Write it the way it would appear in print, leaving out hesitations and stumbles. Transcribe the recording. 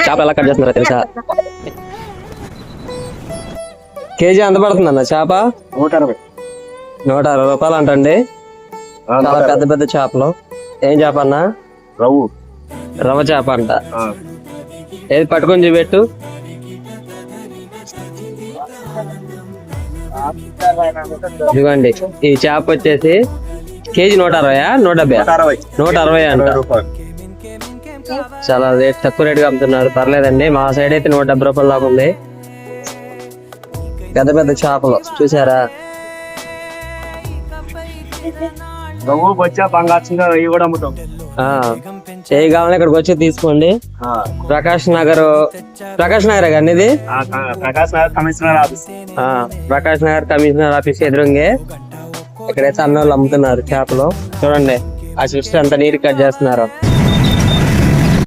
చేపలు ఎలా కట్ చేస్తున్నారో తెలుసా? కేజీ ఎంత పడుతుంది అన్న చేప? 160 రూపాయలు అంటండి. చాలా పెద్ద పెద్ద చేపలు. ఏం చేప అన్న? రవ్వ చేప అంట. ఏది పట్టుకొని చూపెట్టు. ఇదిగోండి ఈ చేప వచ్చేసి కేజీ 160 170 అంట. చాలా రేట్ తక్కువ రేట్ గా అమ్ముతున్నారు. పర్లేదండి. మా సైడ్ అయితే 170 రూపాయలు దాకా ఉంది. పెద్ద పెద్ద చేపలు చూసారా? చేయి కావాలని ఇక్కడికి వచ్చి తీసుకోండి. ప్రకాష్ నగర్ కానీ ఇది ప్రకాష్ నగర్ కమిషనర్ ఆఫీస్ ఎదురుంగే ఇక్కడైతే అన్న వాళ్ళు అమ్ముతున్నారు చేపలు. చూడండి ఆ సిస్టర్ అంతా నీట్ కట్ చేస్తున్నారు.